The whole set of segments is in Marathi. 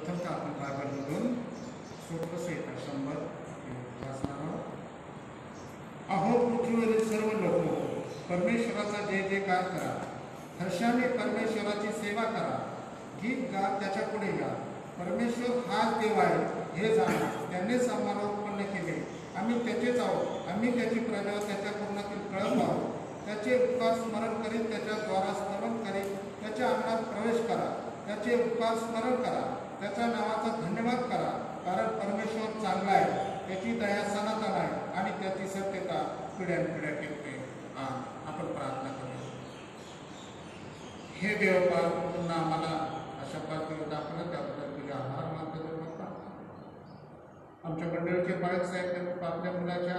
प्रथमतः आपण बायबलमधून सूत्रसहिता 100 वाचणार आहोत. अहो पृथ्वीवरील सर्व लोक परमेश्वराचा जय जयकार करा. हर्षाने परमेश्वराची सेवा करा. गीत गा, त्याच्या पुढे या. परमेश्वर हाच देव आहे हे जाणा. त्यानेच आम्हाला उत्पन्न केले. आम्ही त्याचेच आहोत. आम्ही त्याची प्रजा, त्याच्या पूर्णातील कळप आहोत. त्याचे उपकार स्मरण करीत त्याच्या द्वारा स्तवन करीत त्याच्या अंगणात प्रवेश करा. त्याचे उपकार स्मरण करा. त्याच्या नावाचा धन्यवाद करा. कारण परमेश्वर चांगला आहे. त्याची दया सनातन आहे आणि त्याची सत्यता पिढ्यानपिढ्या टिकते. आपण प्रार्थना करूया. हे देवपाल, पुन्हा आम्हाला अशा पद्धतीने दाखवलं त्याबद्दल तुझे आभार मानतो देवबाप्पा. आमच्या मंडळीचे बाळक साहेब देवबाप्पा आपल्या मुलाच्या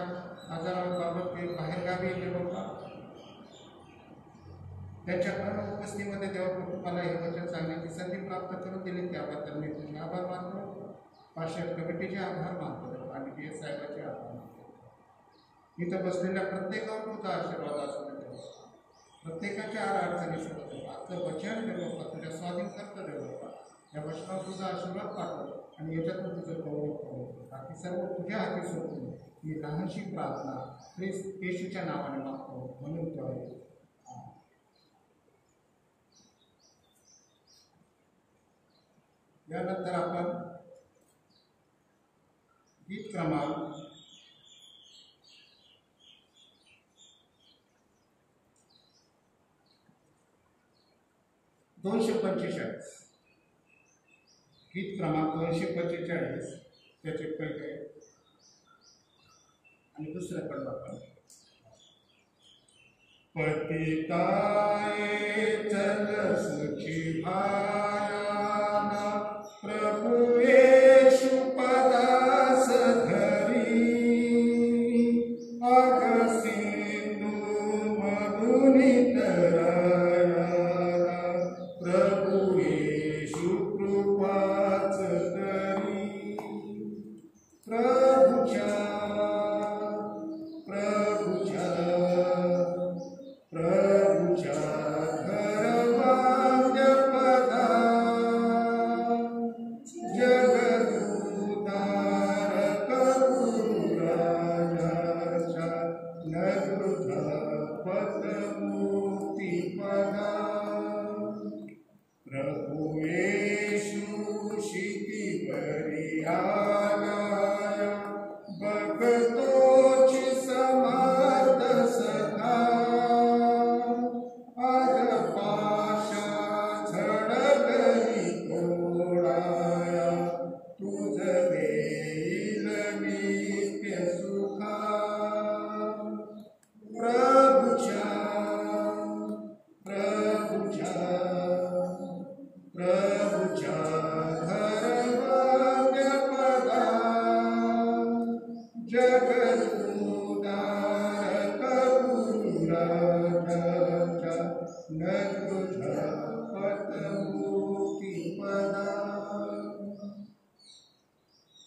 आजाराबाबत बाहेरगावी देवबाप्पा त्याच्या अनुपस्थितीमध्ये देवबाप्पा तुम्हाला हे वचन सांगण्याची संधी प्राप्त करून दिली त्याबद्दल मी तुझे आभार मानतो. पाषाण कमिटीचे आभार मानतो आणि पी एस साहेबांचे आभार मानतो. इथं बसलेल्या प्रत्येकावर तुझा आशीर्वाद असू दे. प्रत्येकाच्या अडचणी सोडतो. आजचं वचन देवबाप्पा तुझ्या स्वाधीन करतं देवबाप्पा. या वचनावर तुझा आशीर्वाद पाठव आणि याच्यातून तुझं गौरव करू. बाकी सर्व तुझ्या हाती सोडून ही लहानशी प्रार्थना ख्रिस्त येशूच्या नावाने मागतो म्हणून तो आहे. यानंतर आपण गीत क्रमांक 245 गीत क्रमांक 245 त्याचे पहिले आणि दुसरं पण आपण पतिताये चल सुखी भायाना प्रभु येशु पदास धरी अग सिंधु मधुनी तरायाना प्रभु येशु कृपाच करी. प्रभुच्या घर वाद्य पदा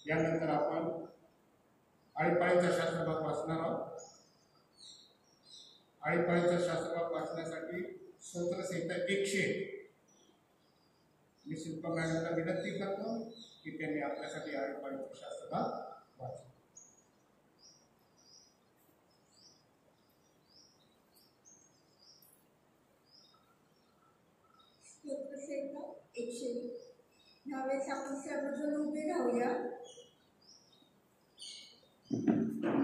यानंतर आपण आळीपाळीचा शास्त्रभाग वाचणार आहोत. आळीपाळीचा शास्त्रभाग वाचण्यासाठी स्तोत्रसंहिता 100 मी शिल्पा मॅडमला विनंती करतो की त्यांनी आपल्यासाठी आळीपाळीचा शास्त्रभाग वाचा. स्तोत्रसंहिता 100. यावेळेस आपण सर्वजण उभे राहूया.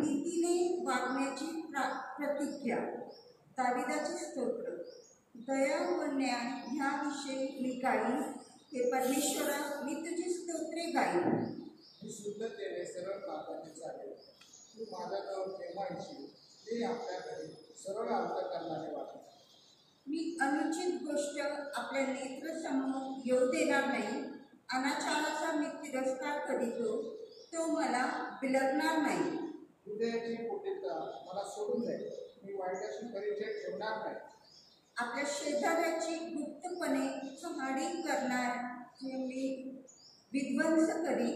नीतीने वागण्याची प्रतिज्ञा. दाविदाचे स्तोत्र. दया व न्याय ह्याविषयी मी गाईन. हे परमेश्वरा, मी तुझी स्तोत्रे गाईन. मी शुद्धतेने सरळ मार्गाने चालेल. तू माझ्याजवळ केव्हा येशील ते आपल्या घरी सरळ अर्थ करणारे वाटेल. मी अनुचित गोष्ट आपल्या नेत्रसमोर येऊ देणार नाही. अनाचाराचा मी तिरस्कार करीतो, तो मला बिलगणार नाही. हृदयाची कुटिलता मला सोडून जाईल. मी वाईटाशी परिचय ठेवणार नाही. आपल्या शेजाऱ्याची गुप्तपणे चहाडी करण्याचे मी विध्वंस करी.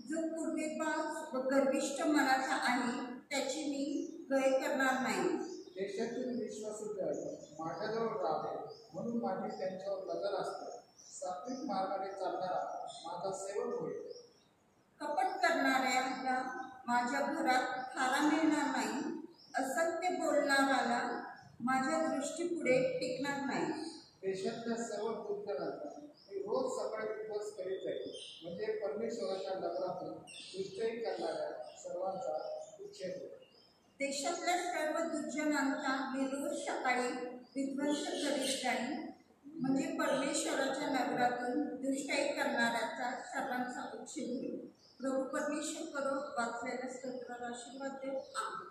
जो पूर्वेपास व गर्विष्ठ मनाचा आहे त्याची मी गय करणार नाही. देशातील विश्वासू जन माझ्याजवळ राहावे म्हणून माझी त्यांच्यावर नजर असते. सात्विक मार्गाने चालणारा माझा सेवक होईल. कपट करणाऱ्याला माझ्या घरात थारा मिळणार नाही. असत्य बोलणाऱ्याला माझ्या दृष्टीपुढे टिकणार नाही. देशातल्या सर्व दुर्जनांना मी रोज सकाळी दिवस करीत जाईल, म्हणजे परमेश्वराच्या नगरातून दुष्टही करणाऱ्या सर्वांचा उच्छेद होईल. देशातल्या सर्व दुर्जनांचा मी रोज सकाळी विध्वंस करीत जाईन, म्हणजे परमेश्वराच्या नगरातून दुष्टाई करणाऱ्याचा सर्वांचा उच्छेद होईल. प्रभू परमेश्वर करो वाचलेल्या स्तोत्राला आशीर्वाद देव. आमेन.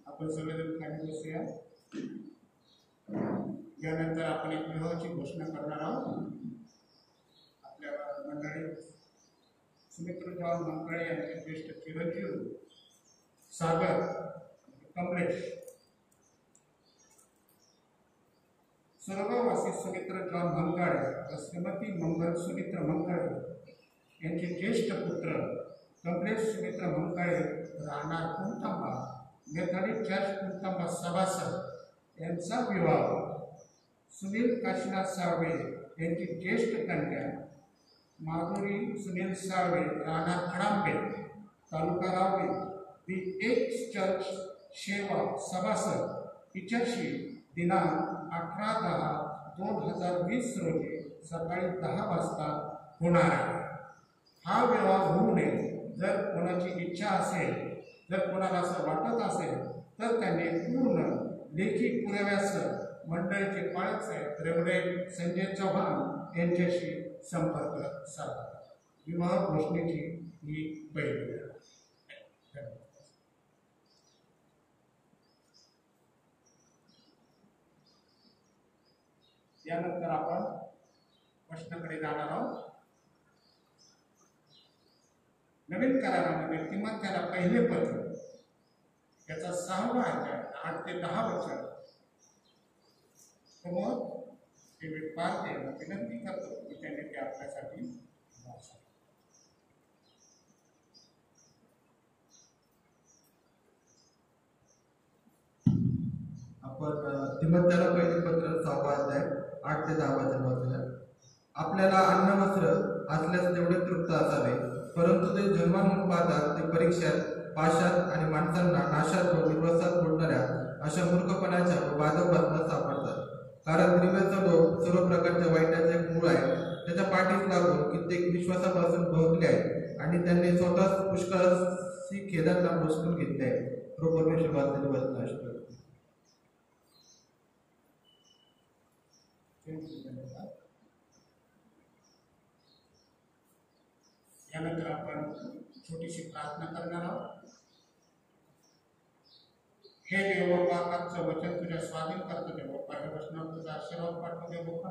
आपण सगळेजण खाली बसूया. यानंतर आपण एक विवाहाची घोषणा करणार आहोत. आपल्या मंडळीत सुमित्र जॉन मंकाळे यांचे ज्येष्ठ चिरंजीव सागर कमलेश, स्वर्गवासी सुमित्र जॉन मंकाळे व श्रीमती मंगल सुमित्र मंकाळे यांचे ज्येष्ठ पुत्र कमलेश सुमित्र मंकाळे राहणार कुंतांबा मेथडिस्ट चर्च कुंतांबा सभासद यांचा विवाह सुनील काशीनाथ साळवे यांची ज्येष्ठ कन्या माधुरी सुनील साळवे राहणार खडांबे तालुका रावरी दी एक्स चर्च सेवा सभासद हिच्याशी दिनांक 18/10/2020 रोजी सकाळी 10 वाजता होणार आहे. हा विवाह होऊ नये. जर कोणाची इच्छा असेल, जर कोणाला असं वाटत असेल तर त्यांनी पूर्ण लेखी पुराव्यासह मंडळीचे पालक साहेब रेव्हरेंड संजय चव्हाण यांच्याशी संपर्क साधा. विवाह घोषणेची ही पहिली वेळ. यानंतर आपण प्रश्नाकडे जाणार आहोत. नवीन करारामध्ये किमान त्याला पहिले पत्र याचा 6वा अध्याय 8 ते 10 वचन समोर डेव्हिड पार्क यांना विनंती करतो की त्यांनी ते आपल्यासाठी वाचावे. आपण तिमोथेला पहिले पत्र 6वा अध्याय 8 ते 10 वचन वाचूया. आपल्याला अन्न वस्त्र असल्यास तेवढे तृप्त असावे, परंतु ते जन्मान्मुख पाहतात ते परीक्षात पाशात आणि माणसांना नाशात व निर्वसात फोडणाऱ्या अशा मूर्खपणाच्या व बाधकपणात सापडतात. कारण द्रिव्याचा लोभ सर्व प्रकारच्या वाईटाचे एक मूळ आहे. त्याच्या पाठीस लागून कित्येक विश्वासापासून भोगले आहेत आणि त्यांनी स्वतः पुष्कळशी खेदांना बसवून घेतले आहे. परमेश्वर वाचलेले वचन असतं. यानंतर आपण छोटीशी प्रार्थना करणार आहोत. हे देव बापाचं वचन तुझ्या स्वाधीन करतो देव बाप्पा. ह्या वचनात तुझा आशीर्वाद पाठवतो देव बाप्पा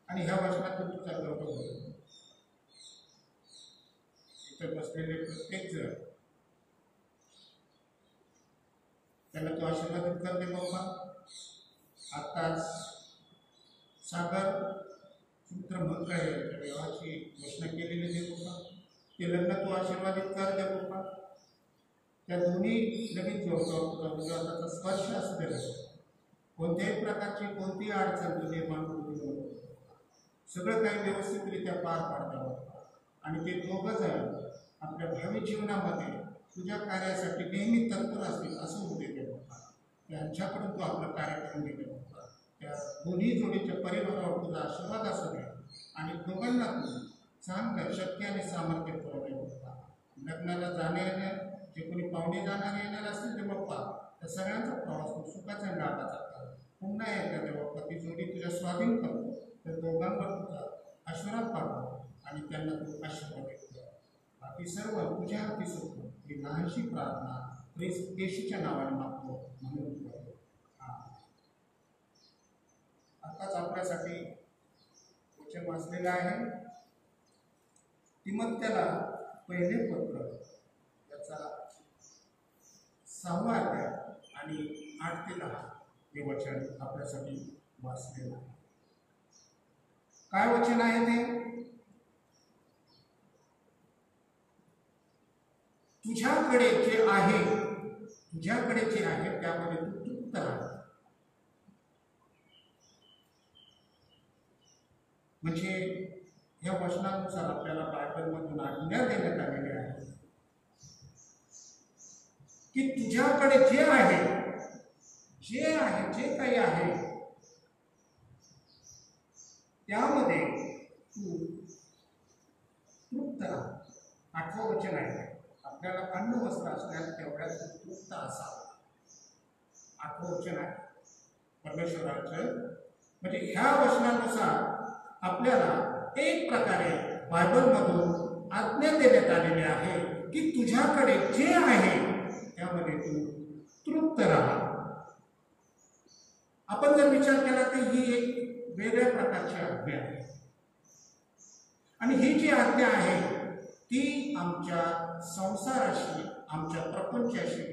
आणि ह्या वचनातून तुझा गौरव होईल. इथं बसलेले प्रत्येक जण त्याला तो आशीर्वादित कर दे बाप्पा. आत्ताच सागर सुमित्र मंकाळे यांच्या विवाहाची घोषणा केलेली दे बाप्पा. ते लग्न तू आशीर्वादित कर दे बाप्पा. त्या दोन्ही नवीन जोडतो तुझा विश्वासाचा स्पर्श असू दे. कोणत्याही प्रकारची कोणतीही अडचण तू निर्माण करू देऊ. सगळं काही व्यवस्थितरित्या पार पाडता आणि ते दोघं जण आपल्या भावी जीवनामध्ये तुझ्या कार्यासाठी नेहमी तत्पर असतील असं होऊ देते बाप्पा. त्यांच्याकडून तू आपलं कार्य करून घेते बाप्पा. त्या दोन्ही जोडीच्या परिवारावर तुझा आशीर्वाद असू दे आणि दोघांना तू चांगलं शक्ती आणि सामर्थ्य पुरवले बाप्पा. लग्नाला जाणे येणे जे कोणी पाहुणे जाणारे येणार असतील ते बाप्पा तर सगळ्यांचा प्रवास सुखाचा आणि लाभाचा कर. पुन्हा एकदा जेव्हा पती जोडी तुझ्या स्वाधीन करतो तर दोघांवर तुझा आशीर्वाद पाठव आणि त्यांना तू आशीर्वाद देतो. बाकी सर्व तुझ्या हाती सोडतो. ही लहानशी प्रार्थना येशूच्या नावाने मागतो म्हणून करतो. आताच आपल्यासाठी वचन वाचलेलं आहे. तिमोथेला पहिले पत्र याचा 6वा अध्याय आणि 8 ते 10 हे वचन आपल्यासाठी वाचलेलं आहे. काय वचन आहे ते? तुझ्याकडे जे आहे त्यामध्ये तू तृप्त राहा. म्हणजे या वचनानुसार आपल्याला बायबलमधून आज्ञा देण्यात आलेली आहे की तुझ्याकडे जे काही आहे त्यामध्ये तू तृप्त राहा. 8वं वचन आहे आपल्याला अन्न वस्त्र असण्यात तेवढ्यात तृप्त असावं. 8वं वचन आहे परमेश्वराचं. म्हणजे ह्या वचनानुसार आपल्याला एक प्रकारे बायबलमधून आज्ञा देण्यात आलेली आहे की तुझ्याकडे जे आहे त्यामध्ये तू तृप्त राहा. आपण जर विचार केला तर ही एक वेगळ्या प्रकारची आज्ञा आहे आणि ही जी आज्ञा आहे ती आमच्या संसाराशी, आमच्या प्रपंचाशी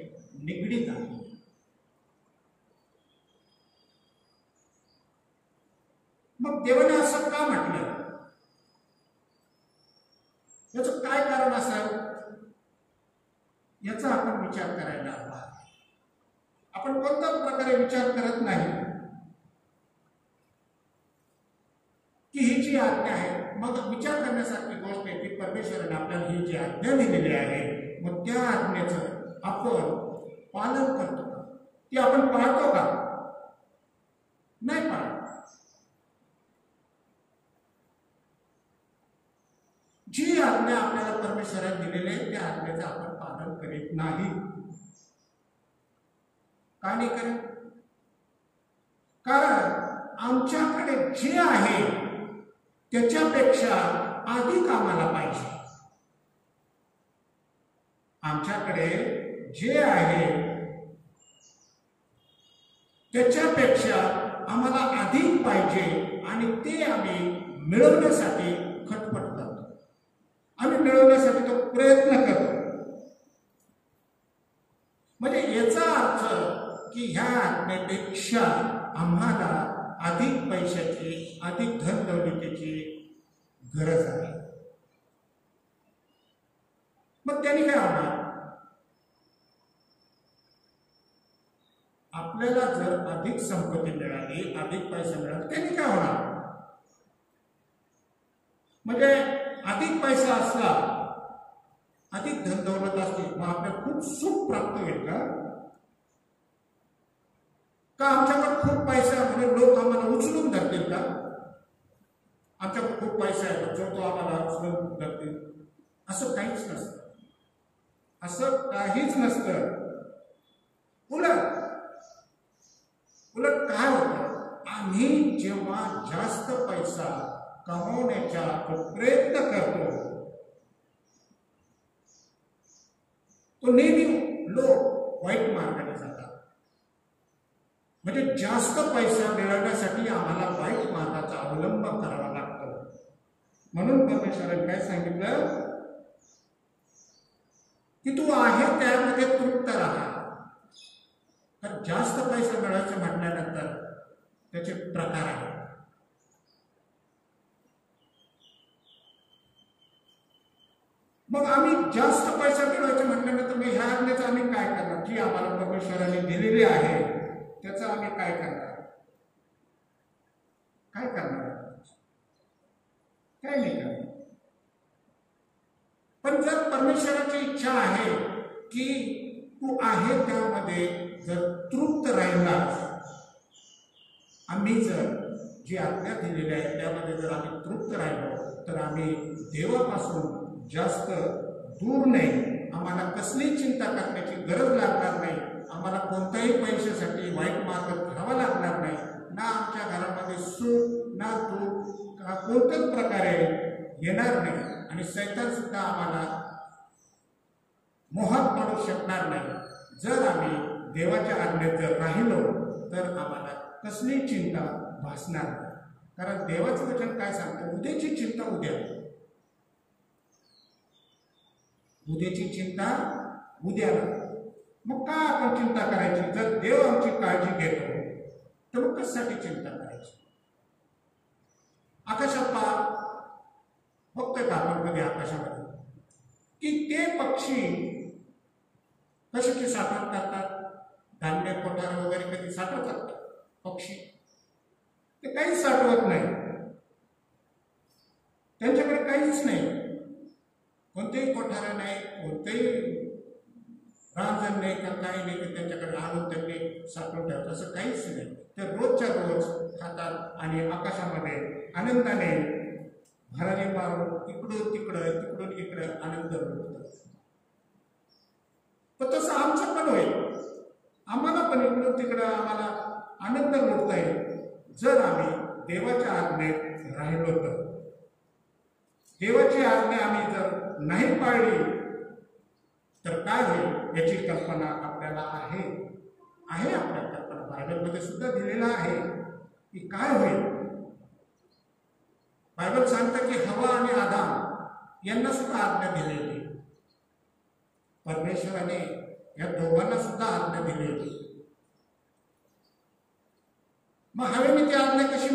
निगडीत आहे. मग देवाने असं का म्हटलं? याचं काय कारण असावं याचा आपण विचार करायला हवा. आपण कोणत्याच प्रकारे विचार करत नाही की ही जी आज्ञा आहे. मग विचार करण्यासारखी गोष्ट आहे की परमेश्वराने आपल्याला ही जी आज्ञा दिलेली आहे मग त्या आज्ञेचं आपण पालन करतो का? ती आपण पाळतो का? नाही पाळत. जी आज्ञा आपल्याला परमेश्वराने दिलेली आहे त्या आज्ञेचं आपण पालन करीत नाही. का नाही करत? कारण आमच्याकडे जे आहे त्याच्यापेक्षा अधिक आम्हाला पाहिजे. आमच्याकडे जे आहे त्याच्यापेक्षा आम्हाला अधिक पाहिजे आणि ते आम्ही मिळवण्यासाठी खटपट करतो. आम्ही मिळवण्यासाठी तो प्रयत्न करतो. म्हणजे याचा अर्थ की ह्या आज्ञेपेक्षा आम्हाला अधिक पैशाची, अधिक धन दौलतीची गरज आहे. मग त्यांनी काय होणार? आपल्याला जर अधिक संपत्ती मिळाली, अधिक पैसा मिळाला, त्यांनी काय होणार? म्हणजे अधिक पैसा असला, अधिक धन दौलत असते मग आपल्याला खूप सुख प्राप्त होईल का? का आमच्याकडे खूप पैसा आहे म्हणून लोक आम्हाला उचलून धरतील का? आमच्याकडे खूप पैसा आहे जो तो आम्हाला उचलून धरतील असं काहीच नसतं. असं काहीच नसतं. उलट काय होतं? आम्ही जेव्हा जास्त पैसा कमवण्याचा प्रयत्न करतो तो नेहमी लोक वाईट मार्गाने जातात. म्हणजे जास्त पैसा मिळवण्यासाठी आम्हाला वाईट मार्गाचा अवलंब करावा लागतो. म्हणून परमेश्वराने काय सांगितलं की तू आहे त्यामध्ये तृप्त राहा. तर जास्त पैसा मिळवायचं म्हटल्यानंतर त्याचे प्रकार आहेत. मग आम्ही जास्त पैसा मिळवायचं म्हटल्यानंतर मग ह्या आज्ञेचं आम्ही काय करणार? जी आम्हाला परमेश्वराने दिलेली आहे त्याचं आम्ही काय करणार? काय नाही करणार. पण जर परमेश्वराची इच्छा आहे की तू आहे त्यामध्ये जर तृप्त राहिला, आम्ही जर जी आज्ञा दिलेली आहे त्यामध्ये जर आम्ही तृप्त राहिलो तर आम्ही देवापासून जास्त दूर नाही. आम्हाला कसली चिंता करण्याची गरज लागणार नाही. आम्हाला कोणत्याही पैशासाठी वाईट मार्ग घ्यावा लागणार नाही, ना आमच्या घरामध्ये सुख ना दुःख कोणत्याच प्रकारे येणार नाही, आणि शैतान सुद्धा आम्हाला मोहात पाडू शकणार नाही। जर आम्ही देवाच्या आज्ञेत जर राहिलो तर आम्हाला कसली चिंता भासणार नाही, कारण देवाचं वचन काय सांगतं, उद्याची चिंता उद्या, उद्याची चिंता उद्याला। मग का आपण चिंता करायची? जर देव आमची काळजी घेतो तर मग कशासाठी चिंता करायची? आकाशात बघतोय का आपण कधी आकाशामध्ये की ते पक्षी कशाची साठवण करतात? धान्य कोठार वगैरे कधी साठवतात का पक्षी? ते काहीच साठवत नाही, त्यांच्याकडे काहीच नाही, कोणतेही कोठार नाही, कोणतेही रांजण नाही, का काही नाही की त्यांच्याकडे आणून त्यांनी साठवून ठेवतात, असं काहीच नाही। ते रोजच्या रोज खातात आणि आकाशामध्ये आनंदाने भरारी मारून इकडून तिकडं तिकडून इकडं आनंद लुटतात। पण तसं आमचं पण होईल, आम्हाला पण इकडून तिकडं आम्हाला आनंद लुटता येईल जर आम्ही देवाच्या आज्ञेत राहिलो तर। देवाची आज्ञा आम्ही जर नाही पाळली तर काय होईल याची कल्पना आपल्याला आहे आपल्या कल्पना बायबलमध्ये सुद्धा दिलेला आहे की काय होईल। बायबल सांगतं की हवा आणि आदाम यांना सुद्धा आज्ञा दिली होती, परमेश्वराने या दोघांना सुद्धा आज्ञा दिली होती। मग हवेने ती आज्ञा कशी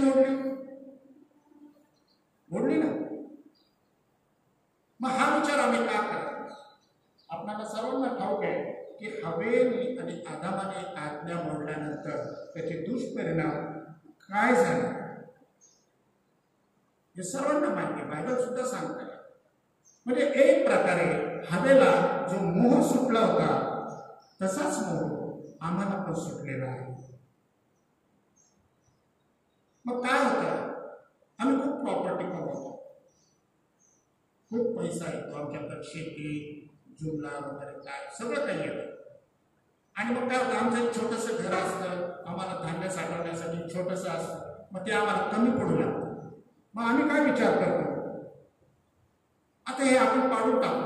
मोडली ना? मग हा विचार आम्ही का करतो? आपल्याला सर्वांना ठाऊक आहे की हवेने आणि आदामाने आज्ञा मोडल्यानंतर त्याचे दुष्परिणाम काय झाले हे सर्वांना माहिती आहे, बायबल सुद्धा सांगत आहे। म्हणजे एक प्रकारे हवेला जो मोह सुटला होता तसाच मोह आम्हाला पण सुटलेला आहे। मग काय होतं, आम्ही खूप प्रॉपर्टी कमवतो, खूप पैसा येतो आमच्याकडे, शेती जुमला वगैरे काय सगळं काही येतं, आणि मग काय होतं, आमचं एक छोटंसं घर असतं, आम्हाला धान्य साठवण्यासाठी छोटंसं असतं, मग ते आम्हाला कमी पडू लागतं। मग आम्ही काय विचार करतो, आता हे आपण पाडून टाकू,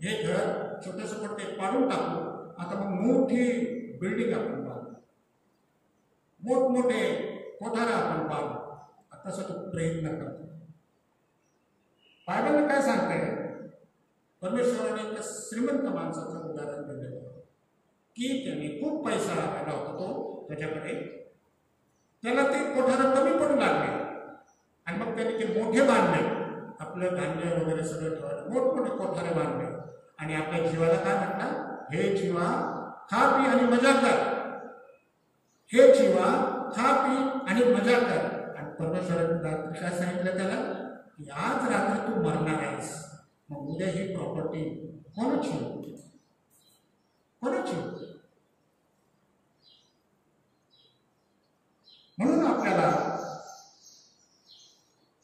हे घर छोटंसं पण ते पाडून टाकू, आता मग मोठी बिल्डिंग आपण बांधू, मोठमोठे कोठारा आपण बांधू, तसं तो प्रयत्न करतो। बायबलने काय सांगते, परमेश्वराने एक श्रीमंत माणसाचं उदाहरण दिलेलं की त्याने खूप पैसा आला होता तो त्याच्याकडे, त्याला ते कोठारा कमी पडू लागले आणि मग त्याने ते मोठे बांधले, आपलं धान्य वगैरे सगळं ठेवायला मोठमोठे कोठारे बांधले, आणि आपल्या जीवाला काय म्हटलं, हे जीवा खा पी आणि मजा कर, हे जीवा खा पी आणि मजा कर। आणि परमेश्वराने रात्री काय सांगितलं त्याला की आज रात्री तू मरणार आहेस, मग उद्या ही प्रॉपर्टी कोणाची? म्हणून आपल्याला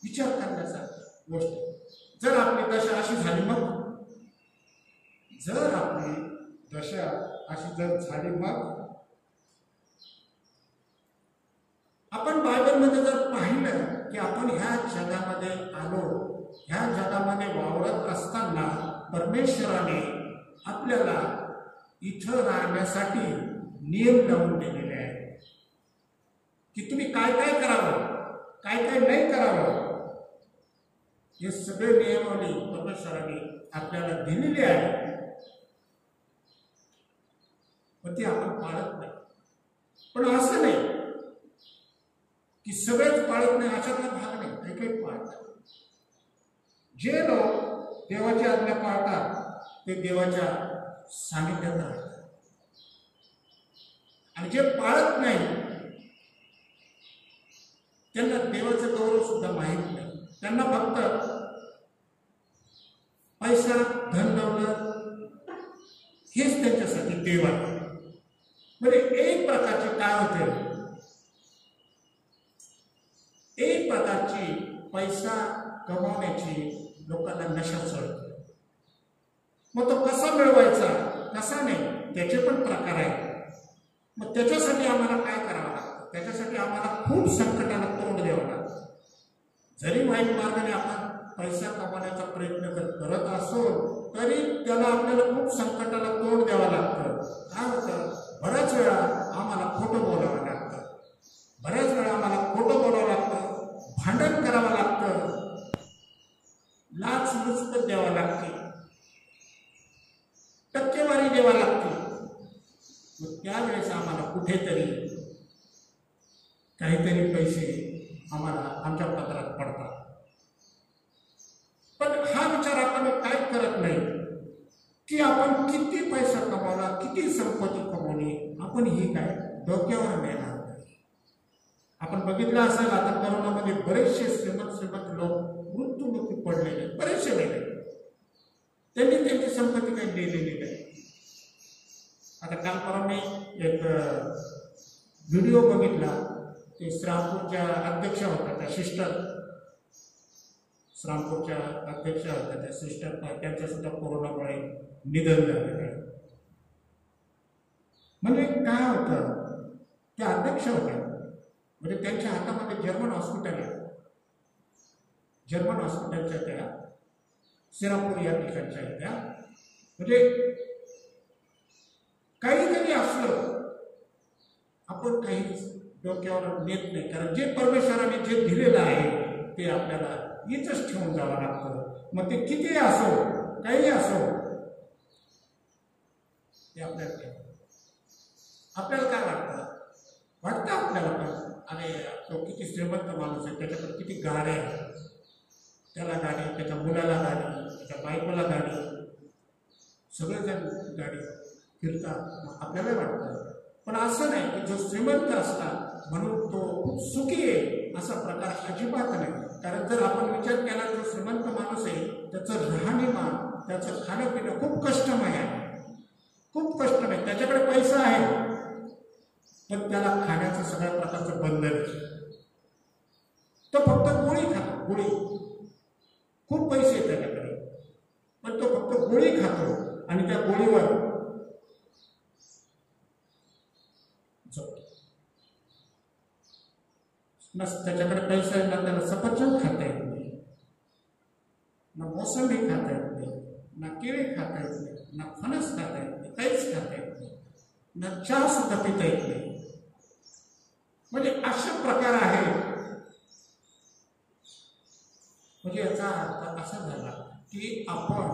विचार करण्याचा गोष्ट, जर आपली दशा अशी झाली, मग जर आपली दशा अशी जर झाली, मग आपण बायबलमध्ये जर पाहिलं की आपण ह्या जगामध्ये आलो, ह्या जगामध्ये वावरत असताना परमेश्वराने आपल्याला इथं राहण्यासाठी नियम लावून दिलेले आहेत की तुम्ही काय काय करावं, काय काय नाही करावं, हे सगळे नियमावली परमेश्वराने आपल्याला दिलेली आहे, पण ती आपण पाळत नाही। पण असं नाही की सगळेच पाळत नाही, अशातला भाग नाही, काही काही पाळतात। जे लोक देवाची आज्ञा पाळतात ते देवाच्या सानिध्यात राहतात, आणि जे पाळत नाही त्यांना देवाचं गौरव सुद्धा माहीत नाही, त्यांना फक्त पैसा धन दौलत हेच त्यांच्यासाठी देव आहे। म्हणजे एक प्रकारचे काय होते, एक प्रकारची पैसा कमावण्याची लोकांना नशा चढते। मग तो कसा मिळवायचा, कसा नाही, त्याचे पण प्रकार आहेत। मग त्याच्यासाठी आम्हाला काय करावं लागतं? त्याच्यासाठी आम्हाला खूप संकटाला तोंड द्यावं लागतं. जरी वाईट मार्गाने आपण पैसा कमवण्याचा प्रयत्न करत असो तरी त्याला आपल्याला खूप संकटाला तोंड द्यावं लागतं. काय होतं, बऱ्याच वेळा आम्हाला खोटं बोलावं लागतं, बऱ्याच वेळा आम्हाला खोटं बोलावं लागतं, भांडण करावं लागतं, लाचलुचपत द्यावं लागते, टक्केवारी द्यावी लागते. मग त्यावेळेस आम्हाला कुठेतरी काहीतरी पैसे आम्हाला आमच्या पदरात पडतात. पण हा विचार आपण काय करत नाही की आपण किती पैसा कमावला, किती संपत्ती कमवली, आपण ही काय डोक्यावर नेणार. आपण बघितलं असेल आता कोरोनामध्ये बरेचसे श्रीमंत लोक मृत्युमुखी पडलेले, बरेचसे वेगळे, त्यांनी त्यांची संपत्ती काही दिलेली नाही. आता काल परवा मी एक व्हिडिओ बघितला, ते श्रामपूरच्या अध्यक्ष होत्या त्या सिस्टर, श्रामपूरच्या अध्यक्ष होत्या त्या सिस्टर, त्यांचं सुद्धा कोरोनामुळे निधन झालेलं आहे. म्हणजे काय होतं, त्या अध्यक्ष होत्या, म्हणजे त्यांच्या हातामध्ये जर्मन हॉस्पिटल आहे, जर्मन हॉस्पिटलच्या त्या श्रीरामपूर या ठिकाणच्या आहेत त्या. म्हणजे काही जरी असलं आपण काही डोक्यावर नेत नाही, कारण जे परमेश्वराने जे दिलेलं आहे ते आपल्याला इथंच ठेवून जावं लागतं. मग ते किती असो, काही असो, ते आपल्याला आपल्याला काय वाटतं आपल्याला पण, अरे तो किती श्रीमंत माणूस आहे, त्याच्याकडे किती गाड्या आहेत, त्याला गाडी, त्याच्या मुलाला गाडी, त्याच्या बायकोला गाडी, सगळेजण गाडी फिरतात, आपल्याला वाटतं. पण असं नाही की जो श्रीमंत असतात म्हणून तो खूप सुखी आहे, असा प्रकार अजिबात नाही. कारण जर आपण विचार केला, जो श्रीमंत माणूस आहे त्याचं राहणीमान, त्याचं खाणं पिणं खूप कष्टमय आहे, खूप कष्टमय. त्याच्याकडे पैसा आहे पण त्याला खाण्याचं सगळ्या प्रकारचं बंधन आहे. तो फक्त गोळी खातो, गोळी, खूप पैसे आहेत त्याच्याकडे पण तो फक्त गोळी खातो आणि त्या गोळीवर त्याच्याकडे पैसा आहे ना, त्याला सफरचंद खाता येत नाही, ना मोसंबी खाता येत नाही, ना केळी खाता येत नाही, ना फणस खाता येत नाही, काहीच खाता येत नाही, ना चहा सुद्धा पिता येत नाही. म्हणजे असे प्रकार आहे. म्हणजे याचा अर्थ असा झाला की आपण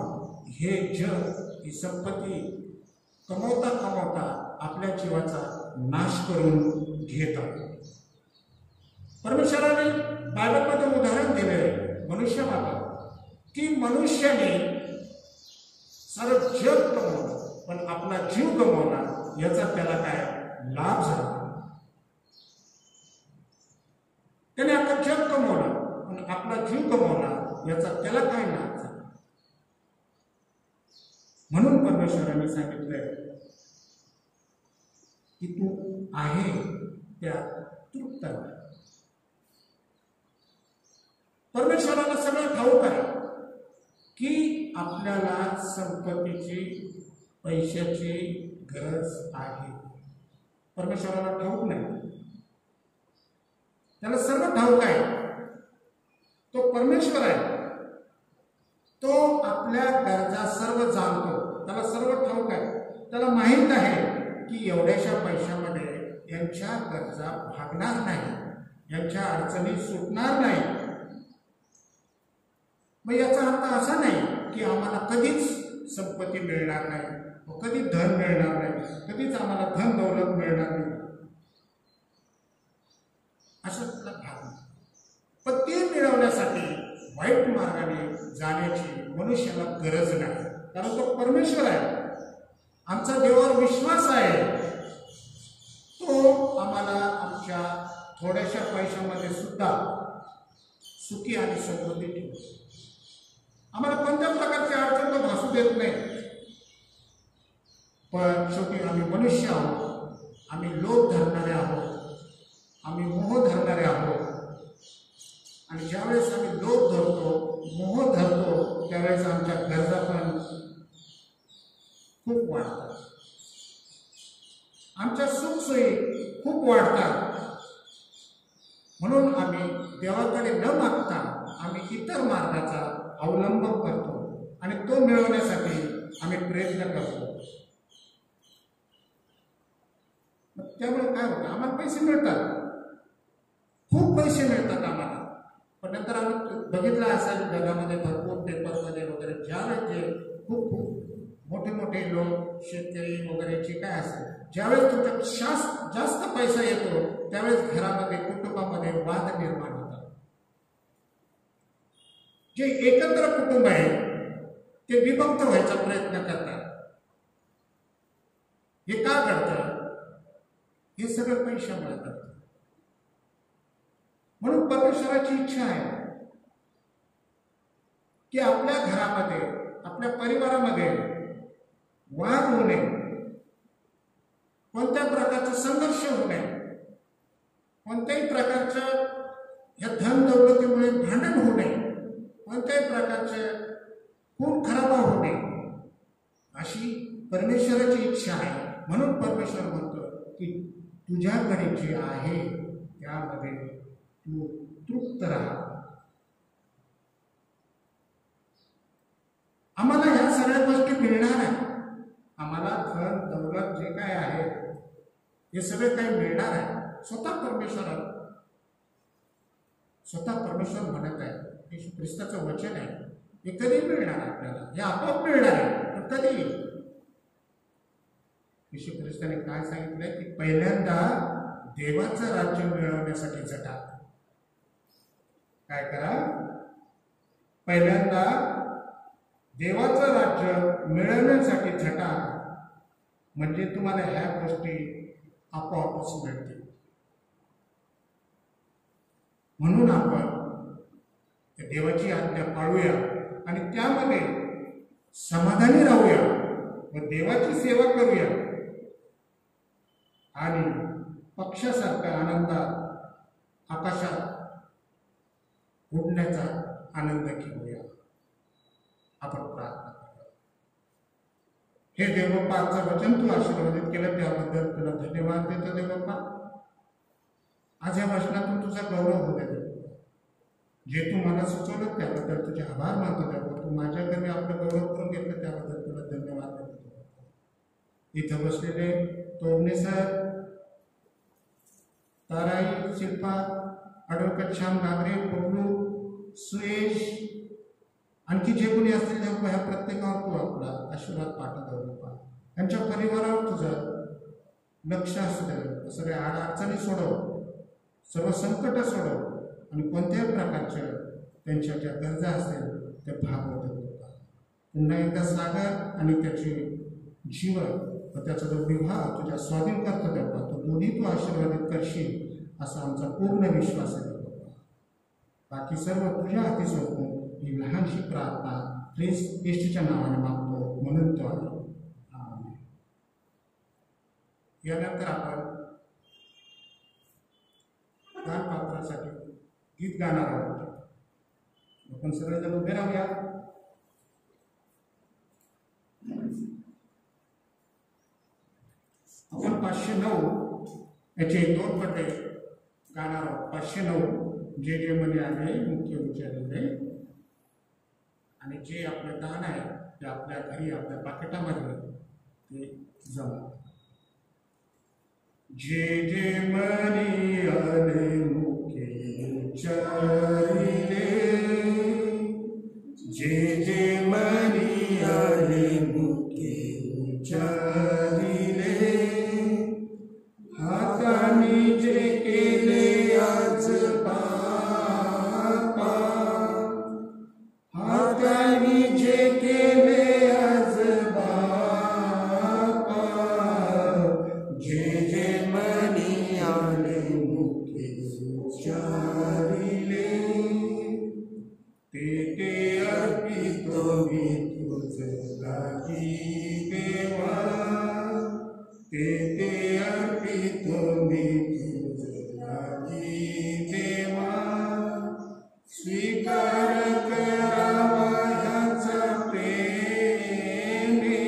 हे जग, ही संपत्ती कमवता कमवता आपल्या जीवाचा नाश करून घेत आहोत. परमेश्वराने बायबलमध्ये उदाहरण दिले मनुष्याबाबत की मनुष्याने सारं जग कमवलं पण आपला जीव गमावला, याचा त्याला काय लाभ झाला. त्याने आपलं जग कमवलं पण आपला जीव गमावला, याचा त्याला काय लाभ झाला. म्हणून परमेश्वराने सांगितलंय की तू आहे त्या तृप्त आहे. परमेश्वराला सगळं ठाऊक आहे की आपल्याला संपत्तीची, पैशाची गरज आहे. परमेश्वराला ठाऊक नाही, त्याला सर्व ठाऊक आहे. तो परमेश्वर आहे, तो आपल्या गरजा सर्व जाणतो, त्याला सर्व ठाऊक आहे. त्याला माहीत आहे की एवढ्याशा पैशामध्ये यांच्या गरजा भागणार नाही, यांच्या अडचणी सुटणार नाही. मग याचा अर्थ असा नाही की आम्हाला कधीच संपत्ती मिळणार नाही, कधी धन मिळणार नाही, कधीच आम्हाला धन दौलत मिळणार नाही, असं तुला भाग नाही. पण ते मिळवण्यासाठी वाईट मार्गाने जाण्याची मनुष्याला गरज नाही, कारण तो परमेश्वर आहे. आमचा देवावर विश्वास आहे, तो आम्हाला आमच्या थोड्याशा पैशामध्ये सुद्धा सुखी आणि समृद्धी ठेवतो. आम्हाला कोणत्या प्रकारची अडचण तो भासू देत नाही. पण शेवटी आम्ही मनुष्य आहोत, आम्ही लोभ धरणारे आहोत, आम्ही मोह धरणारे आहोत. आणि ज्यावेळेस आम्ही लोभ धरतो, मोह धरतो, त्यावेळेस आमच्या गरजा पण खूप वाढतात. आमच्या सुखसोयी खूप वाढतात. म्हणून आम्ही देवाकडे न मागता आम्ही इतर मार्गाचा अवलंब करतो आणि तो मिळवण्यासाठी आम्ही प्रयत्न करतो. त्यामुळे काय होतं, आम्हाला पैसे मिळतात, खूप पैसे मिळतात आम्हाला. पण नंतर आम्ही बघितलं असेल जगामध्ये भरपूर पेपरमध्ये वगैरे ज्यावेळेस जे खूप खूप मोठे मोठे लोक शेतकरी वगैरे जे काय असेल, ज्यावेळेस तुमच्या जास्त पैसा येतो त्यावेळेस घरामध्ये कुटुंबामध्ये वाद निर्माण होतात. जे एकत्र कुटुंब आहे ते विभक्त व्हायचा प्रयत्न करतात. हे का घडतं? हे सगळं पैशामुळे करतात. म्हणून परमेश्वराची इच्छा आहे की आपल्या घरामध्ये आपल्या परिवारामध्ये वाद होऊ नये, कोणत्या प्रकारचा संघर्ष होऊ नये, कोणत्याही प्रकारच्या या धन दौलतीमुळे भांडण होऊ नये, कोणत्याही प्रकारचे खून खराबा होऊ नये, अशी परमेश्वराची इच्छा आहे. म्हणून परमेश्वर म्हणतो की तुझ्याकडे जे आहे त्यामध्ये तू तृप्त राहा. आम्हाला ह्या सगळ्या गोष्टी मिळणार आहे. आम्हाला धन दौलत जे काय आहे हे सगळे काही मिळणार आहे. स्वतः परमेश्वर म्हणत आहे, येशू ख्रिस्ताचं वचन आहे, हे कधी मिळणार आपल्याला, हे आपोआप मिळणार आहे. पण कधी? येशू ख्रिस्ताने काय सांगितलंय की पहिल्यांदा देवाचं राज्य मिळवण्यासाठी झटा. काय करा? पहिल्यांदा देवाचं राज्य मिळवण्यासाठी झटा, म्हणजे तुम्हाला ह्या गोष्टी आपोआपच मिळतील. म्हणून आपण देवाची आज्ञा पाळूया आणि त्यामध्ये समाधानी राहूया व देवाची सेवा करूया आणि पक्षासारखा आनंदात आकाशात उडण्याचा आनंद घेऊया. आपण प्रार्थना करूया. हे देवबापाचं वचन तू आशीर्वादित केलं त्याबद्दल तुला धन्यवाद देतो देवबापा. आज या वचनातून तुझा गौरव होऊ दे. जे तू मला सुचवलं त्याबद्दल तुझे आभार मानतो देवा. तू माझ्याकडे आपलं गौरव करून घेतलं त्याबद्दल तुला धन्यवाद देतो. इथं बसलेले तोरणे सर, ताराई, शिल्पा, ॲडव्होकेट श्याम घागरे, बबलू, सुयश, आणखी जे कोणी असतील तेव्हा ह्या प्रत्येकावर तू आपला आशीर्वाद पाठवतो बाबा. त्यांच्या परिवारावर तुझं लक्ष असू दे. सगळ्या अडचणी सोडव, सर्व संकट सोडव आणि कोणत्याही प्रकारच्या त्यांच्या ज्या गरजा असतील त्या भागवत होता. पुन्हा एकदा सागर आणि त्याचे जीवन व त्याचा जो विवाह तुझ्या स्वाधीन करतो तेव्हा तो दोन्ही तू आशीर्वादित करशील असा आमचा पूर्ण विश्वास आहे बाबा. बाकी सर्व तुझ्या हाती सोडून ही लहानशी प्रार्थना ख्रिस्त येशूच्या नावाने मागतो म्हणून तो आहे. यानंतर आपण दानपात्रासाठी गीत गाणार आहोत. आपण सगळेजण उभे राहूया. आपण 509 याचे 2 पटे गाणार आहोत. 509 जे जे मध्ये आले मुख्य उच्चारले आणि जे आपलं दान आहे ते आपल्या घरी आपल्या पाकिटामध्ये ते जमा. जे जे मनी आले मुख्य उच्चारिले, जे जे मनी आले मुख्य उच्चारिले, हाताने जे केले आज बापा, हाताने जे केले आज बापा, जे जे मनी आले मुखे उच्चारिले, ते अर्पितो मी तुझ लागी देवा, ते अर्पितो मी तुझ लागी देवा. स्वीकार करावा ह्याचा प्रेमे,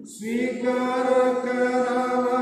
स्वीकार करावा